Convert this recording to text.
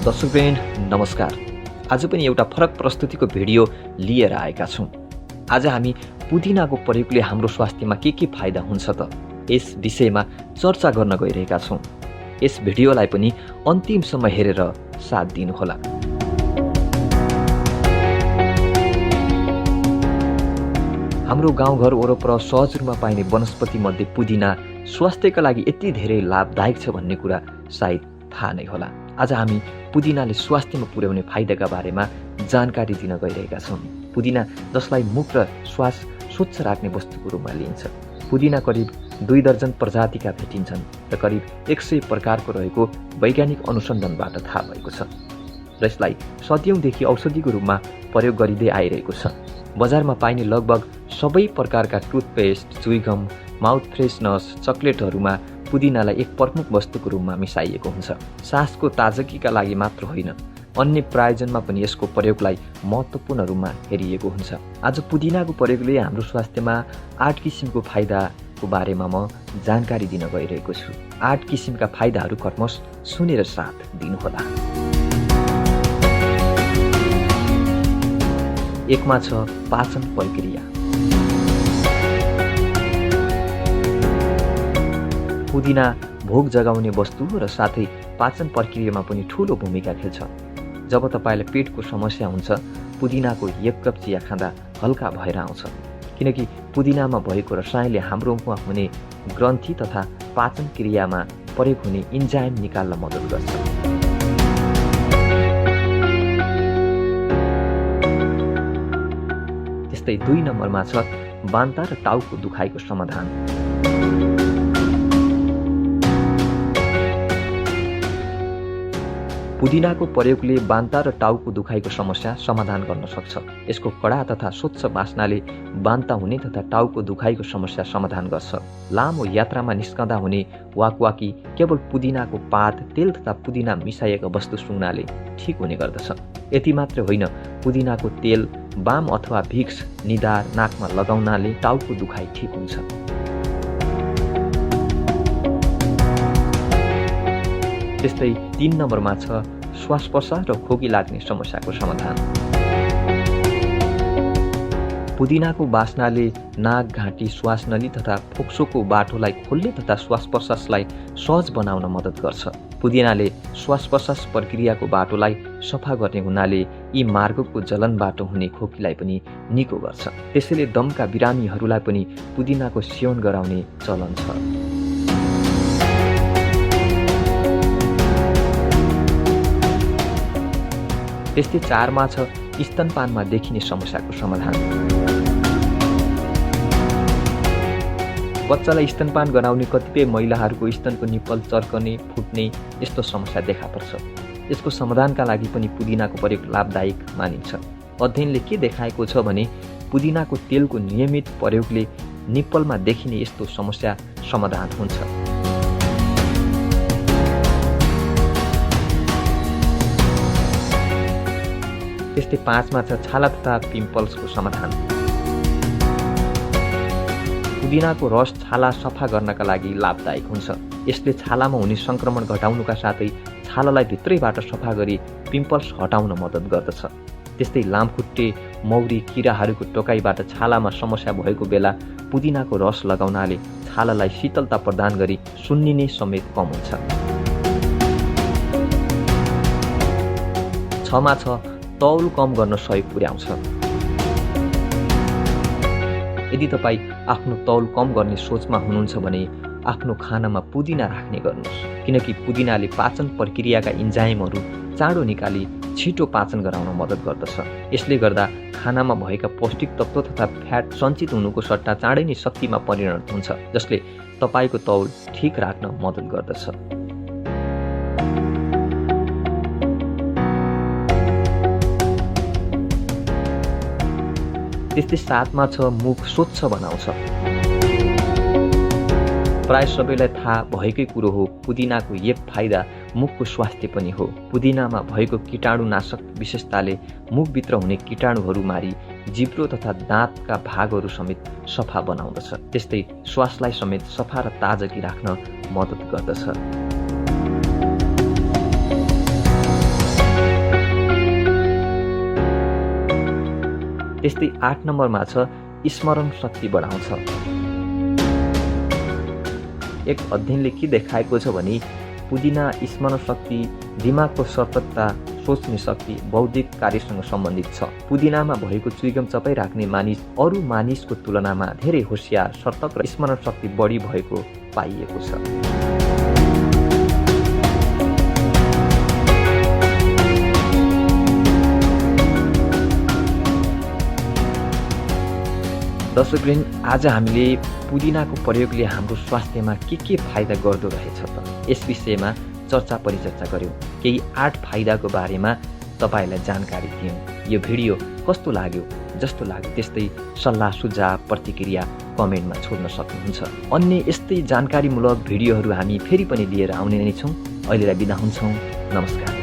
दर्शकवृन्द नमस्कार। आज पनि एउटा फरक प्रस्तुतिको भिडियो लिएर आएका छौँ। आज हामी पुदिनाको प्रयोगले हाम्रो स्वास्थ्यमा के फाइदा हुन्छ त यस विषयमा चर्चा गर्न गइरहेका छौँ। यस भिडियोलाई पनि अन्तिमसम्म हेरेर साथ दिनुहोला। हाम्रो गाउँघर वरपर सहज रूपमा पाइने वनस्पति मध्ये पुदिना स्वास्थ्यका लागि यति धेरै लाभदायक छ भन्ने कुरा सायद थाहा नै होला। आज हामी पुदिनाले स्वास्थ्यमा पुर्याउने फाइदाका बारेमा जानकारी दिन गइरहेका छौँ। पुदिना जसलाई मुख र श्वास स्वच्छ राख्ने वस्तुको रूपमा लिइन्छ। पुदिना करिब 2 दर्जन प्रजातिका भेटिन्छन् र करिब 100 प्रकारको रहेको वैज्ञानिक अनुसन्धानबाट थाहा भएको छ र यसलाई सदियौंदेखि औषधिको रूपमा प्रयोग गरिँदै आइरहेको छ। बजारमा पाइने लगभग सबै प्रकारका टुथपेस्ट, च्युइगम, माउथ फ्रेसनर्स, चकलेटहरूमा पुदिनालाई एक प्रमुख वस्तुको रूपमा मिसाइएको हुन्छ। सासको ताजगीका लागि मात्र होइन, अन्य प्रयोजनमा पनि यसको प्रयोगलाई महत्त्वपूर्ण रूपमा हेरिएको हुन्छ। आज पुदिनाको प्रयोगले हाम्रो स्वास्थ्यमा 8 किसिमको फाइदाको बारेमा म जानकारी दिन गइरहेको छु। 8 किसिमका फाइदाहरू कर्मश सुनेर साथ दिनुहोला। 1 मा छ पाचन प्रक्रिया। पुदिना भोक जगाउने वस्तु र साथै पाचन प्रक्रियामा पनि ठूलो भूमिका खेल्छ। जब तपाईलाई पेटको समस्या हुन्छ, पुदिनाको 1 कप चिया खाँदा हल्का भएर आउँछ, किनकि पुदिनामा भएको रसायनले हाम्रो मुखमा हुने ग्रन्थि तथा पाचन क्रियामा प्रयोग हुने इन्जाइम निकाल्न मद्दत गर्छ। त्यस्तै 2 नम्बरमा छ बान्ता र टाउको दुखाइको समाधान। पुदिनाको प्रयोगले बान्ता र टाउको दुखाइको समस्या समाधान गर्न सक्छ। यसको कडा तथा स्वच्छ बास्नाले बान्ता हुने तथा टाउको दुखाइको समस्या समाधान गर्छ। लामो यात्रामा निस्कँदा हुने वाकवाकी केवल पुदिनाको पात, तेल तथा पुदिना मिसाइएका वस्तु सुँघ्नाले ठिक हुने गर्दछ। यति मात्र होइन, पुदिनाको तेल, बाम अथवा भिक्स निधार नाकमा लगाउनाले टाउको दुखाइ ठिक हुन्छ। त्यस्तै 3 नम्बरमा छ श्वास प्रश्वास र खोकी लाग्ने समस्याको समाधान। पुदिनाको बास्नाले नाक, घाँटी, श्वास नली तथा फोक्सोको बाटोलाई खोल्ने तथा श्वास प्रश्वासलाई सहज बनाउन मद्दत गर्छ। पुदिनाले श्वास प्रश्वास प्रक्रियाको बाटोलाई सफा गर्ने हुनाले यी मार्गको जलनबाट हुने खोकीलाई पनि निको गर्छ। त्यसैले दमका बिरामीहरूलाई पनि पुदिनाको सेवन गराउने चलन छ। त्यस्तै 4 मा छ स्तनपानमा देखिने समस्याको समाधान। बच्चालाई स्तनपान गराउने कतिपय महिलाहरूको स्तनको निप्पल चर्कने, फुट्ने यस्तो समस्या देखा पर्छ। यसको समाधानका लागि पनि पुदिनाको प्रयोग लाभदायक मानिन्छ। अध्ययनले के देखाएको छ भने पुदिनाको तेलको नियमित प्रयोगले निप्पलमा देखिने यस्तो समस्या समाधान हुन्छ। त्यस्तै 5 मा छ छाला तथा पिम्पल्सको समाधान। पुदिनाको रस छाला सफा गर्नका लागि लाभदायक हुन्छ। यसले छालामा हुने संक्रमण घटाउनुका साथै छालालाई भित्रैबाट सफा गरी पिम्पल्स हटाउन मद्दत गर्दछ। त्यस्तै लामखुट्टे, मौरी, किराहरूको टोकाइबाट छालामा समस्या भएको बेला पुदिनाको रस लगाउनाले छालालाई शीतलता प्रदान गरी सुन्निने समेत कम हुन्छ। 6 मा छ तौल कम गर्न सहयोग पुर्याउँछ। यदि तपाईँ आफ्नो तौल कम गर्ने सोचमा हुनुहुन्छ भने आफ्नो खानामा पुदिना राख्ने गर्नुहोस्, किनकि पुदिनाले पाचन प्रक्रियाका इन्जाइमहरू चाँडो निकाली छिटो पाचन गराउन मद्दत गर्दछ। यसले गर्दा खानामा भएका पौष्टिक तत्त्व तथा फ्याट सञ्चित हुनुको सट्टा चाँडै नै शक्तिमा परिणत हुन्छ, जसले तपाईँको तौल ठिक राख्न मद्दत गर्दछ। त्यस्तै 7 मा छ मुख स्वच्छ बनाउँछ। प्राय सबैलाई थाहा भएकै कुरो हो, पुदिनाको एक फाइदा मुखको स्वास्थ्य पनि हो। पुदिनामा भएको कीटाणुनाशक विशेषताले मुखभित्र हुने कीटाणुहरू मारी जिब्रो तथा दाँतका भागहरू समेत सफा बनाउँदछ। त्यस्तै श्वासलाई समेत सफा र ताजगी राख्न मद्दत गर्दछ। त्यस्तै 8 नम्बरमा छ स्मरण शक्ति बढाउँछ। एक अध्ययनले के देखाएको छ भने पुदिना स्मरण शक्ति, दिमागको सतर्कता, सोच्ने शक्ति, बौद्धिक कार्यसँग सम्बन्धित छ। पुदिनामा भएको च्युइगम चपाइराख्ने मानिस अरू मानिसको तुलनामा धेरै होशियार, सतर्क र स्मरण शक्ति बढी भएको पाइएको छ। दर्शकवृन्द, आज हामीले पुदिनाको प्रयोगले हाम्रो स्वास्थ्यमा के फाइदा गर्दो रहेछ त यस विषयमा चर्चा परिचर्चा गऱ्यौँ। केही 8 फाइदाको बारेमा तपाईँलाई जानकारी दियौँ। यो भिडियो कस्तो लाग्यो, जस्तो लाग्यो त्यस्तै सल्लाह सुझाव प्रतिक्रिया कमेन्टमा छोड्न सक्नुहुन्छ। अन्य यस्तै जानकारीमूलक भिडियोहरू हामी फेरि पनि लिएर आउने नै छौँ। अहिलेलाई बिदा हुन्छौँ। नमस्कार।